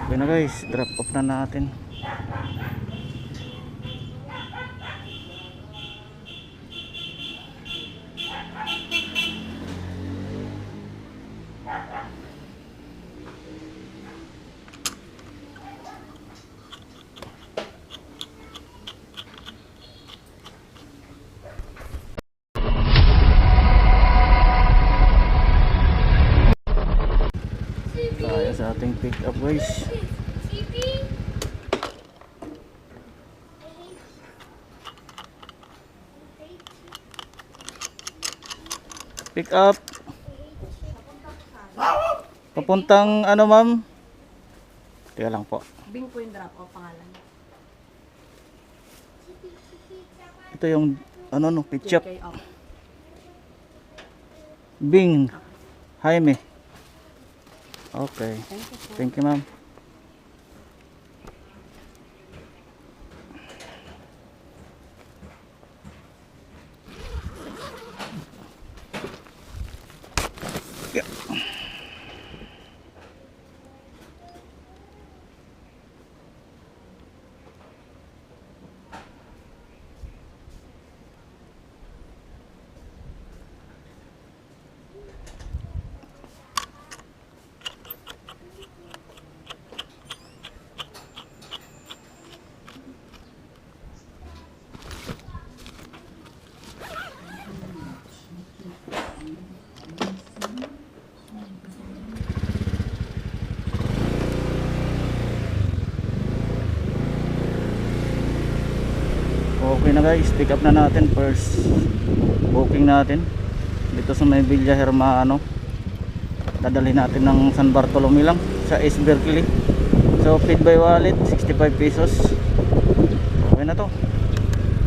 Okay na guys, drop off na natin. Tayo sa ating pick up guys. Pick up. Papuntang ano ma'am? Teka lang po. Bing po yung drop off pangalan. Ito yung ano no, pitchup. JK off. Bing. Jaime. Okay. Thank you po. Thank you ma'am. Yeah. Okay na guys, pick up na natin. First booking natin dito sa may Villa Hermano. Dadalhin natin ng San Bartolome lang sa East Berkeley. So paid by wallet 65 pesos. Okay na to,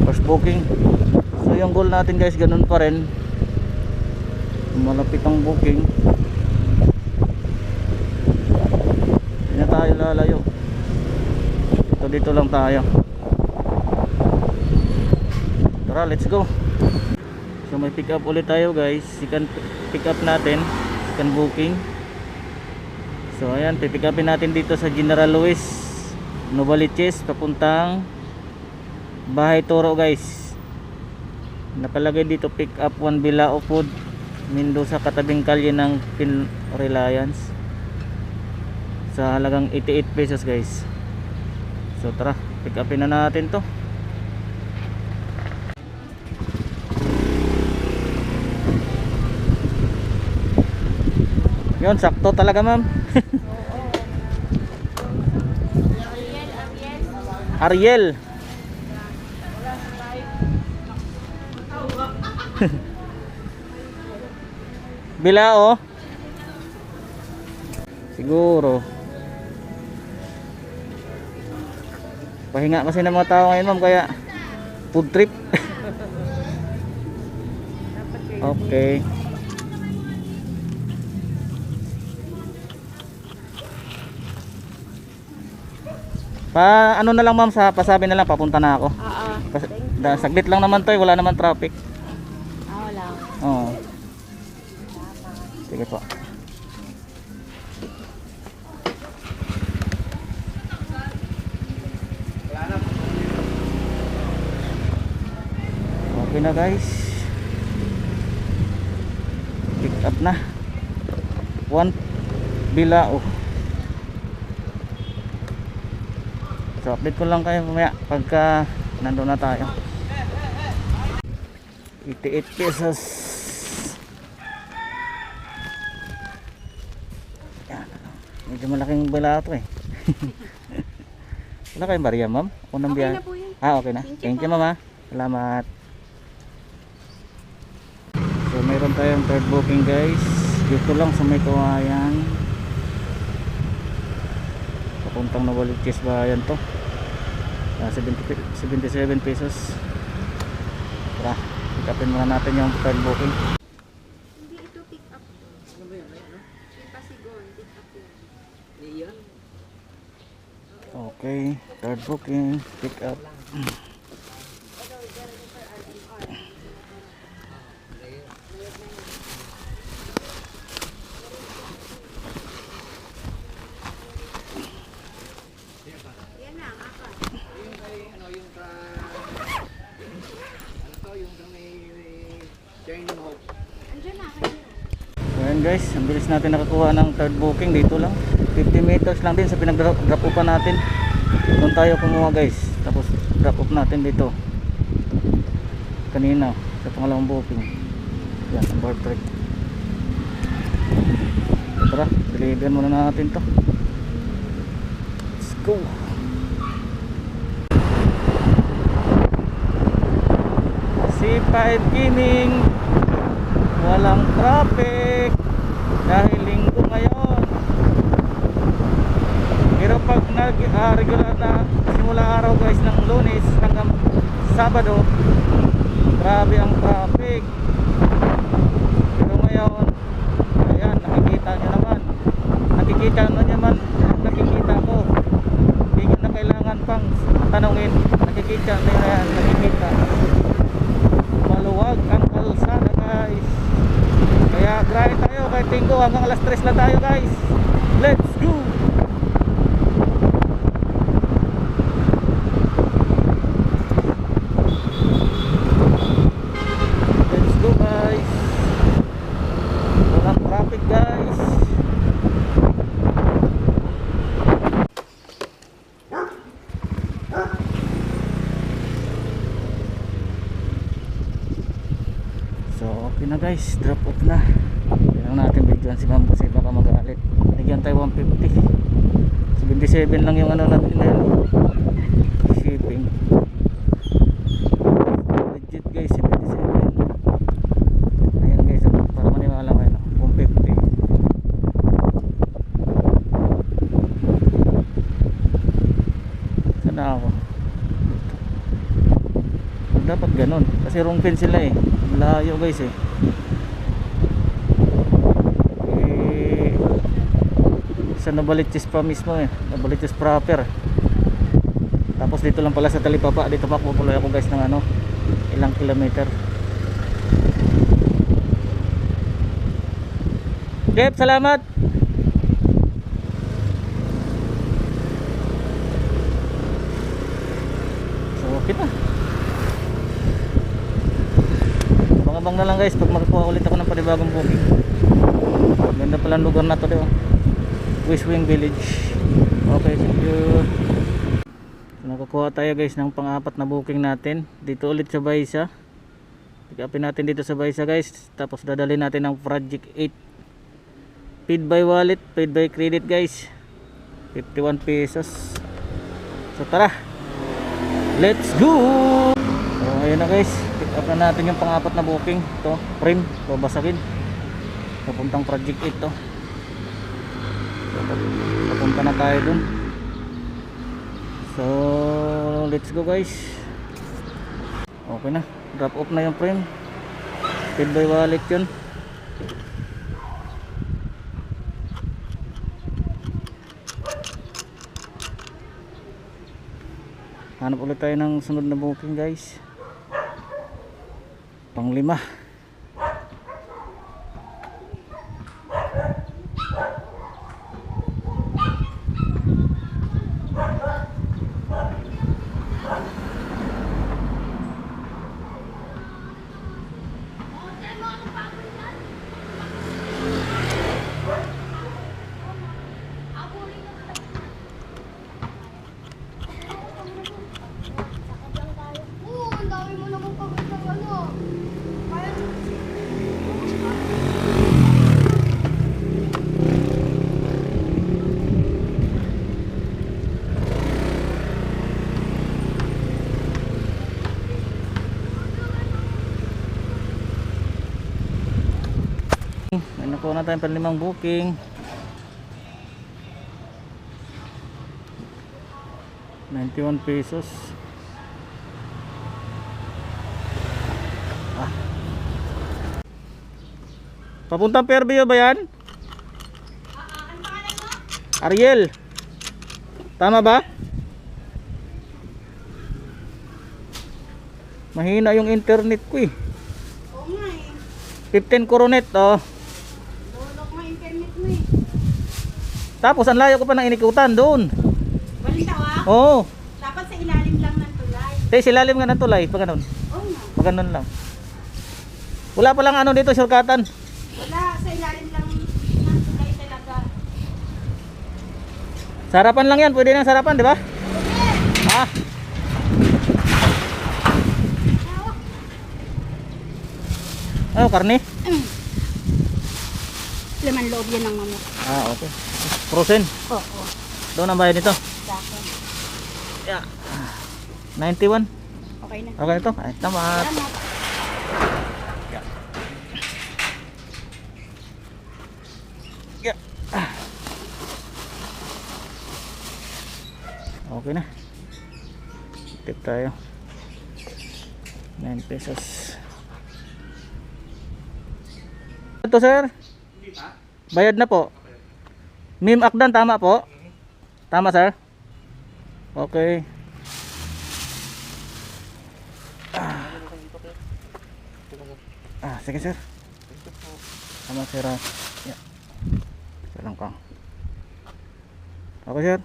first booking. So yung goal natin guys, ganun pa rin, malapit ang booking. Hindi na tayo lalayo, dito lang tayo. Tara, let's go. So may pick up ulit tayo guys. Second pick up natin, second booking. So ayan, pipick upin natin dito sa General Luis, Novaliches, papuntang Bahay Toro guys. Nakalagay dito pick up 1 Bilao Food, Mendoza, katabing kalye ng Pin Reliance, sa halagang 88 pesos guys. So tara, pick upin na natin to. Yun, sakto talaga ma'am. Ariel. Bilao. Siguro. Pahinga kasi ng mga tao ngayon ma'am, kaya food trip. Okay. Pa ano na lang ma'am, sa pasabi na lang papunta na ako. Saglit lang naman to, wala naman traffic. Wala. Oo. Sige po. Okay na guys, pick up na 1 Bilao. So update ko lang kayo mamaya pagka nandun na tayo. 88 pesos. Yan. Medyo malaking bala ito eh. Wala kayong barya ma'am? Unang Okay biyahe? na po yun. Okay na. Thank you mama. Salamat. So mayroon tayong third booking guys. Dito lang sa may Kawayan. Papuntang Novaliches bayan to. 77 pesos. Tara, pick upin muna natin yung third booking. Hindi ito pick up. Ano ba yan? Pasigon, pick up yun. Okay, third booking, pick up. guys, ang bilis natin nakakuha ng third booking dito lang. 50 meters lang din sa pinag-drop off natin. Doon tayo kumuha guys. Tapos drop off natin dito. Kanina sa pangalawang booking. Yan, ang bar track. Tara, deliver muna natin to. Let's go. C5 Gaming. Walang traffic dahil linggo ngayon. Pero pag regular na simula araw guys ng Lunes hanggang Sabado, grabe ang traffic. Pero ngayon, ayan, nakikita nyo naman. Nakikita ko. Hindi nyo na kailangan pang tanongin. Nakikita na yan, nakikita. Maluwag ang kalsada guys. Kaya grind tayo kahit linggo hanggang alas 3 lang tayo guys. Let's go. Let's go guys. Walang traffic guys. So okay na guys, drop off na. Kailangan natin videoan si ma'am kasi baka magalit. Binigyan tayo 150. 77 lang yung ano natin na yun, shipping. Legit guys, 77. Ayan guys, para maniwala kayo, 150. Sana ako. Dapat ganun kasi wrong pin sila eh. Layo guys eh. Sa Novaliches pa mismo eh. Novaliches proper. Tapos dito lang pala sa Talipapa. Dito pa pupuloy ako guys ng ano, ilang kilometer. Jeff, salamat. So okay na. Abang na lang guys pag makakuha ulit ako ng panibagong booking. Ganda pala ang lugar na to, diba? Wishwing Village. Okay, thank you. So, nakakuha tayo guys ng pang-apat na booking natin dito ulit sa Baisa. Pick upin natin dito sa Baisa guys. Tapos dadalhin natin ng Project 8. Paid by wallet, paid by credit guys. 51 pesos. So tara, let's go. So ayun na guys, pick up na natin yung pang-apat na booking. Ito, frame, babasagin. Papuntang Project 8 to. Papunta na tayo dun. So let's go guys. Okay na, drop off na yung frame. Paid by wallet yun. Hanap ulit tayo ng sunod na booking guys. Pang-5. Ang dami mo naman pagod ng ano. Kaya May nakuha na tayong panlimang booking. 91 pesos. Papuntang Fairview ba yan? Ariel. Tama ba? Mahina yung internet ko eh. oo nga eh. 15 coronet oh. Lolok nga internet mo eh. Tapos ang layo ko pa nang inikutan doon. Balitaw ah. Oo. Dapat sa ilalim lang ng tulay. Silalim nga ng tulay. Pag ganun. Oo nga. Pag ganun lang. Wala pa lang ano dito, shortcutan. Wala, sa ilalim lang Sarapan lang yan, pwede nang sarapan, di ba? Ha? Ano, karne? Laman loob yan ng manok. Ah, okay. Frozen. Oo. Doon ang bayad nito. Sa akin. Yeah. 91. Okay na. Okay ito. Ay, tama. Salamat. Yeah. Okay na. Tip tayo. 9 pesos. Ito sir. Bayad na po. Mim Akdan tama po? Tama sir? Okay. Sige sir. Tama sir. Yeah. Salang ka. Okay sir.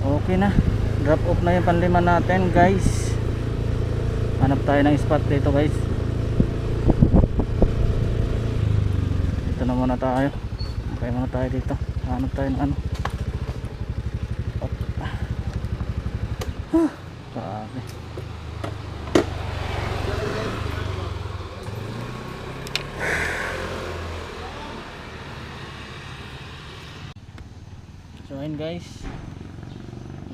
Okay na, drop off na yung panlima natin guys. Hanap tayo ng spot dito guys. Dito na muna tayo. Okay muna tayo dito. Hanap tayo ng ano. Grabe. So ayun guys,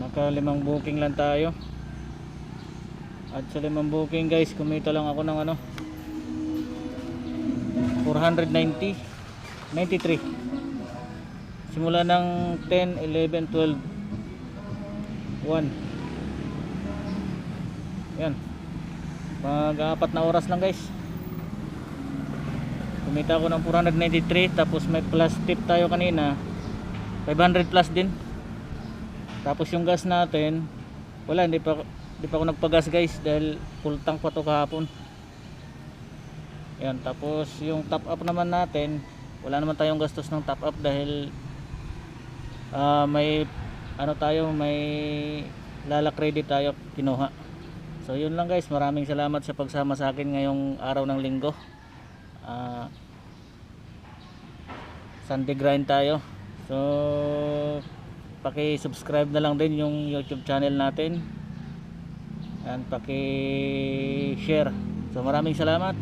naka 5 booking lang tayo. At sa 5 booking guys, kumita lang ako ng ano 490 93. Simula ng 10, 11, 12 1. Yan, mag-4 na oras lang guys. Kumita ako ng 493. Tapos may plus tip tayo kanina, 500 plus din. Tapos yung gas natin, wala, hindi pa ako nagpagas guys dahil full tank pa to kahapon. Yan, tapos yung top up naman natin, wala naman tayong gastos ng top up dahil may ano tayo, may lala credit tayo kinuha. So yun lang guys, maraming salamat sa pagsama sa akin ngayong araw ng linggo. Sunday grind tayo. So paki-subscribe na lang din yung YouTube channel natin and paki-share. So maraming salamat.